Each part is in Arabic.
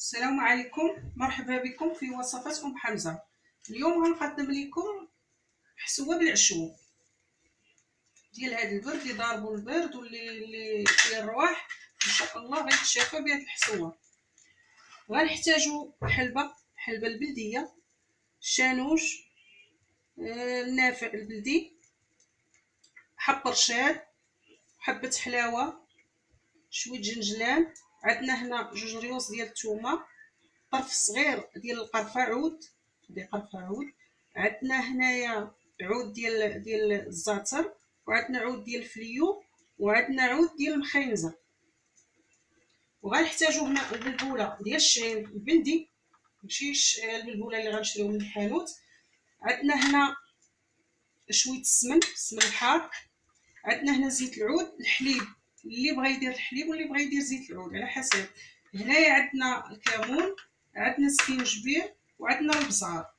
السلام عليكم، مرحبا بكم في وصفات حمزة. اليوم غنقدم لكم حسوه بالعشوه ديال هذا البرد اللي ضاربو البرد واللي فيه الرواح. ان شاء الله غيتشافى بهذه الحسوه. غنحتاجو حلبه البلديه، الشانوج، النافع البلدي، حب رشاد، حبه حلاوه، شويه جنجلان. عندنا هنا جوج ريوس ديال الثومه، طرف صغير ديال القرفه عود، عندنا هنايا عود ديال الزعتر، وعندنا عود ديال الفليو، وعندنا عود ديال المخينزه. وغنحتاجو هنا البلبوله ديال الشعير البلدي، ماشي البلبوله اللي غنشريو من الحانوت. عندنا هنا شويه السمن الحار. عندنا هنا زيت العود، الحليب اللي بغى يدير الحليب واللي بغى يدير زيت العود على حسب. هنايا عندنا الكمون، عندنا سكينجبير، وعندنا البزار.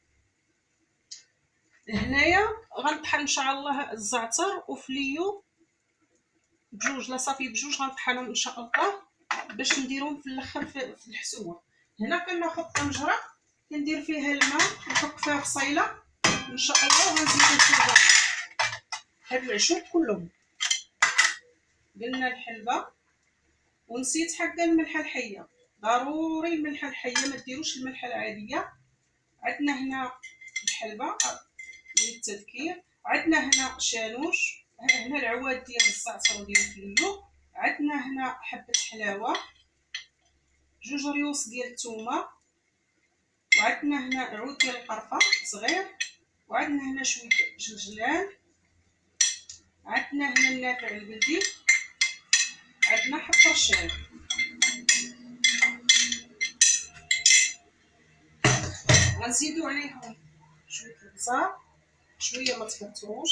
هنايا غنطحن ان شاء الله الزعتر وفليو بجوج، لا صافي بجوج غنطحنهم ان شاء الله باش نديرهم في الاخر في الحسوه. هنا كناخذ طنجره كندير فيها الماء ونحط فيها بصيله ان شاء الله، وغنزيد فيها هاد العشوب كلهم. قلنا الحلبه، ونسيت حقا الملحه الحيه، ضروري الملحه الحيه، ما ديروش الملحه العاديه. عندنا هنا الحلبه للتذكير، عندنا هنا شانوش، هنا العواد ديال الزعتر وديال الفليو، عندنا هنا حبه حلاوه، جوج ريوس ديال الثومه، وعندنا هنا عود ديال القرفه صغير، وعندنا هنا شويه جنجلان، عندنا هنا النافع البلدي، عندنا حب رشاد. غنزيدو عليهم شويه البزار، شويه ما تكثروش.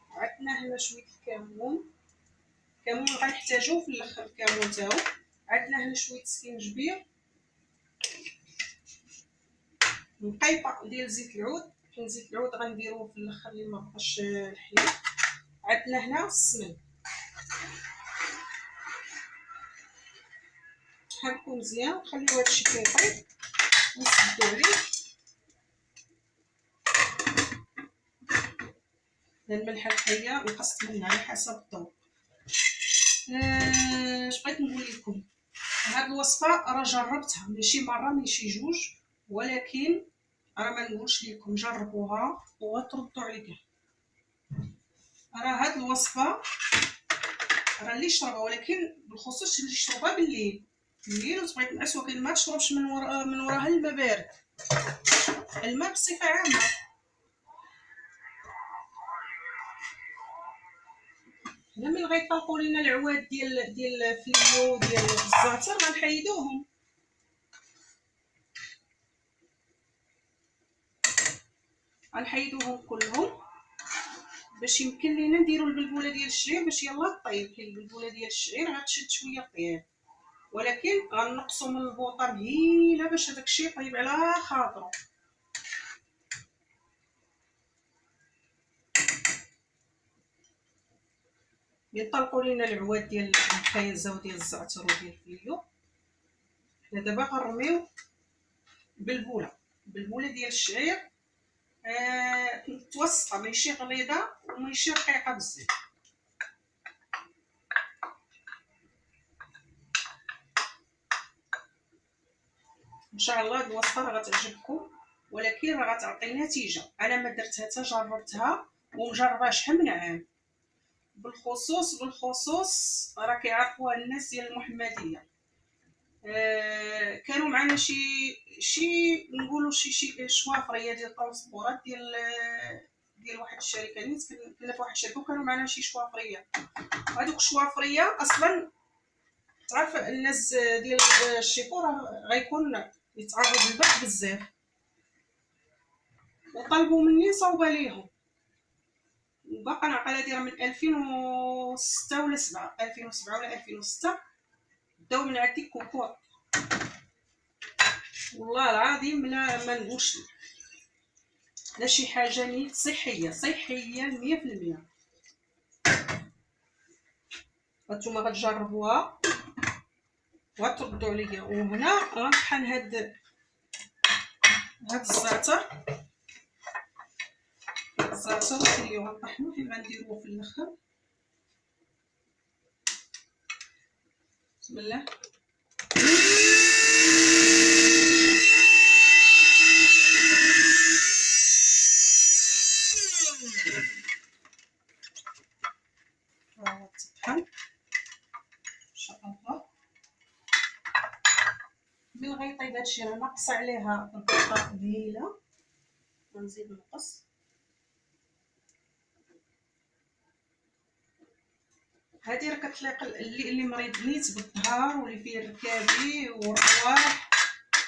عندنا هنا شويه الكمون غنحتاجوه في الاخر الكمون تاعو. عندنا هنا شويه سكينجبير، نقيطه ديال زيت العود، كاين زيت العود غنديروه في الاخر اللي ما بقاش الحليب. عندنا هنا السمن، حركو مزيان، خليو هادشي كيطيب ونسدو عليه. الملحه الحيه نقصت منها على حسب الذوق. اش بغيت نقول لكم، هاد الوصفه راه جربتها ماشي مره ماشي جوج، ولكن راه ما نقولش لكم جربوها وتردوا عليا. راه هاد الوصفه راه اللي يشربها، ولكن بالخصوص اللي يشربها بالليل وتبغي تنعس، ولكن ما تشربش من وراها الماء بارد، الماء بصفه عامه. هنا ملي غيطلقوا لينا العواد ديال الفليو ديال الزعتر غنحيدوهم، غنحيدوهم كلهم باش يمكن لينا نديروا البلبوله ديال الشعير باش يلاه طيب. كاين البلبوله ديال الشعير غتشد شويه طياب، ولكن غنقصوا من البوطه مهيله باش هذاك الشيء يطيب على خاطرو. يطلقوا لينا العواد ديال الخيزه وديال الزعتر وديال الفليو. حنا دابا غنرميو البلبوله ديال الشعير، متوسطه، ماشي غليظه وماشي رقيقه بزاف. ان شاء الله هاد الوصفه راه غتعجبكم، ولكن راه غتعطي نتيجه. انا ما درتها حتى جربتها ومجربه شحال من عام. بالخصوص راه كيعرفوها الناس ديال المحمديه. كانوا معنا شي نقولوا شي شوافريه ديال الطرونسبورات ديال واحد الشركه. نيت كنا في واحد الشركه وكانوا معنا شي شوافريه. هذوك الشوافريه اصلا تعرف الناس ديال الشيفور غيكون يتعرض للبرد بزاف، وطلبوا مني صوبه ليهم، وباقا نعقل هادي راه من 2006 ولا 7 2007 ولا 2006 داو من عندي كوكور. والله العظيم ما نقولش لا شي حاجه نيت صحيه 100%. هانتوما غتجربوها وغتردوا عليا. وهنا غنطحن هاد الزعتر والفريو غنطحنوه حيت غنديروه في الاخر. بسم الله. ها هو تطحن ان شاء الله. من غيطيب هادشي راه ناقص عليها البطاطا ذيله، غنزيد نقص. هادي راه كتليق اللي مريض نيت بالظهر واللي فيه الركابي والرواح،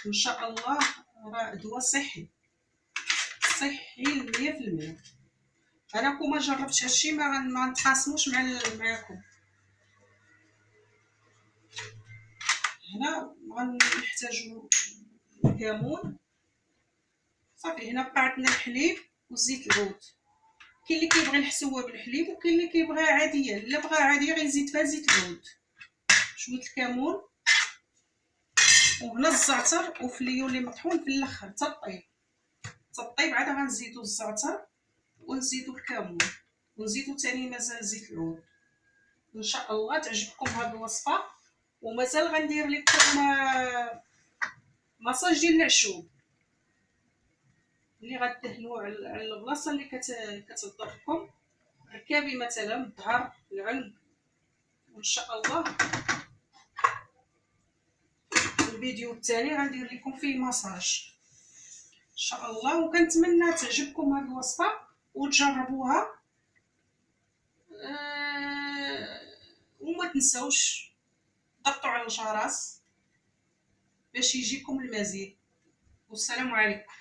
ان شاء الله راه دواء صحي 100%. انا كون ما جربتش هادشي ما نتخاصموش معاكم. هنا غنحتاجو الكمون صافي. هنا بقى عندنا الحليب وزيت العود. كاين اللي كيبغي الحسوه بالحليب وكاين اللي كيبغيها عاديه. الا بغا عاديه غيزيد فيها زيت العود، شويه الكمون، وهنا الزعتر وفليو اللي مطحون في الاخر تطيب عاد غنزيدو الزعتر ونزيدو الكمون ونزيدو ثاني مازال زيت العود. ان شاء الله تعجبكم هذه الوصفه. ومازال غندير لكم ماساج ديال العشوب اللي غدهنوا على البلاصه اللي كتضر لكم، ركابي مثلا، الظهر، العنق. وان شاء الله الفيديو التالي غندير لكم فيه ماساج ان شاء الله. وكنتمنى تعجبكم هذه الوصفه وتجربوها. وما تنسوش ضغطوا على الجرس باش يجيكم المزيد. والسلام عليكم.